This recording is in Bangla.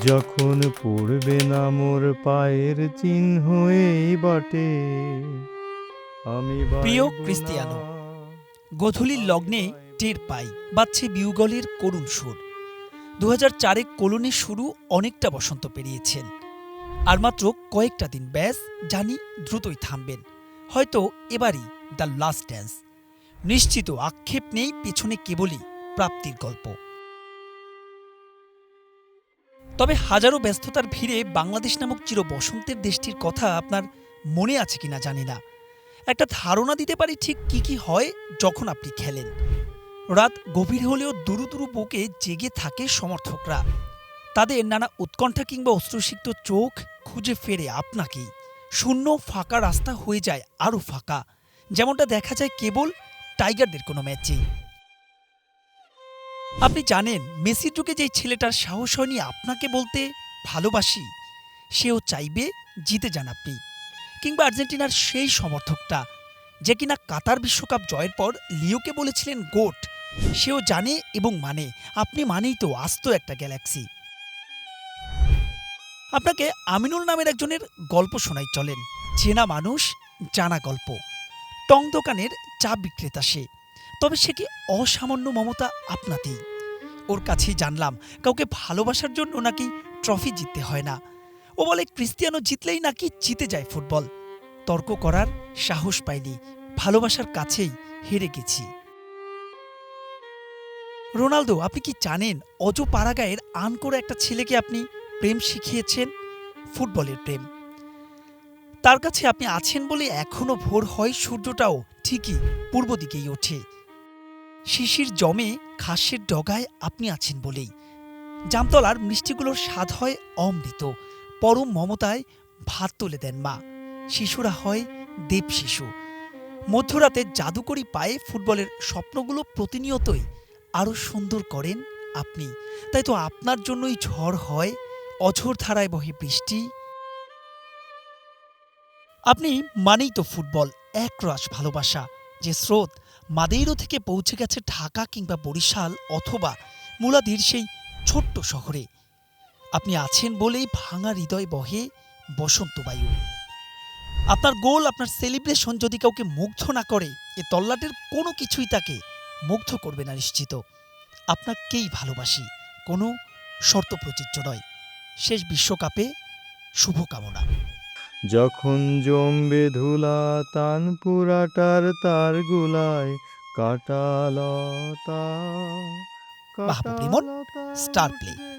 যখন পড়বে না মোর পায়ের চিহ্ন এই বাটে, আমি প্রিয় বাইব না। ক্রিস্তিয়ানো, গোধূলির লগ্নে টের পাই বাজছে বিউগলের করুণ সুর। ২০০৪-এ কোলনে শুরু অনেকটা বসন্ত পেরিয়েছেন, আর মাত্র কয়েকটা দিন ব্যাস। জানি দ্রুতই থামবেন, হয়তো এবারই দ্য লাস্ট ড্যান্স। নিশ্চিত আক্ষেপ নেই, পেছনে কেবলই প্রাপ্তির গল্প। তবে হাজারো ব্যস্ততার ভিড়ে বাংলাদেশ নামক চির বসন্তের দেশটির কথা আপনার মনে আছে কিনা জানি না। একটা ধারণা দিতে পারি ঠিক কি কি হয় যখন আপনি খেলেন। রাত গভীর হলেও দুরু দুরু বুকে জেগে থাকে সমর্থকরা। তাদের নানা উৎকণ্ঠা কিংবা অশ্রুসিক্ত চোখ খুঁজে ফেরে আপনাকেই। শূন্য ফাঁকা রাস্তা হয়ে যায় আরও ফাঁকা, যেমনটা দেখা যায় কেবল টাইগারদের কোনো ম্যাচেই। আপনি জানেন, মেসির যুগে যেই ছেলেটার সাহস হয়নি আপনাকে বলতে ভালোবাসি, সেও চাইবে জিতে যান আপনি। কিংবা আর্জেন্টিনার সেই সমর্থকটা যে কিনা কাতার বিশ্বকাপ জয়ের পর লিওকে বলেছিলেন গোট, সেও জানে এবং মানে আপনি মানেই তো আস্ত একটা গ্যালাক্সি। আপনাকে আমিনুল নামের একজনের গল্প শোনাই চলেন। চেনা মানুষ, জানা গল্প। টং দোকানের চা বিক্রেতা সে, তবে সে কি অসামান্য মমতা আপনাতেই। ওর কাছেই জানলাম কাউকে ভালোবাসার জন্য নাকি ট্রফি জিততে হয় না। ও বলে ক্রিস্টিয়ানো জিতলেই নাকি জিতে যায় ফুটবল। তর্ক করার সাহস পাইনি, ভালোবাসার কাছেই হেরে গেছি। রোনালদো, আপনি কি জানেন অজো পাড়াগাঁয়ের আন করে একটা ছেলেকে আপনি প্রেম শিখিয়েছেন? ফুটবলের প্রেম। তার কাছে আপনি আছেন বলে এখনো ভোর হয়, সূর্যটাও ঠিকই পূর্ব দিকেই ওঠে। শিশির জমে ঘাসের ডগায় আপনি আছেন বলেই জামতলার মিষ্টিগুলোর স্বাদ হয় অমৃত। পরম মমতায় ভাত তুলে দেন মা, শিশুরা হয় দেব শিশু। মধ্যরাতে জাদুকরি পায়ে ফুটবলের স্বপ্নগুলো প্রতিনিয়তই আরও সুন্দর করেন আপনি। তাই তো আপনার জন্যই ঝড় হয়, অঝোর ধারায় বহে বৃষ্টি। আপনি মানেই তো ফুটবল, একরাশ ভালোবাসা, যে স্রোত মাদেইরো থেকে পৌঁছে গেছে ঢাকা কিংবা বরিশাল অথবা মুলাদির সেই ছোট্ট শহরে। আপনি আছেন বলেই ভাঙা হৃদয় বহে বসন্ত বায়ু। আপনার গোল, আপনার সেলিব্রেশন যদি কাউকে মুগ্ধ না করে, এ তল্লাটের কোনো কিছুই তাকে মুগ্ধ করবে না নিশ্চিত। আপনাকেই ভালোবাসি, কোনো শর্ত প্রযোজ্য নয়। শেষ বিশ্বকাপে শুভকামনা। যখন জমবে ধুলা তানপুরাটার তারগুলায়, কাটালতা মাহবুব রিমন, কাটালতা স্টার প্লে। উঠবে।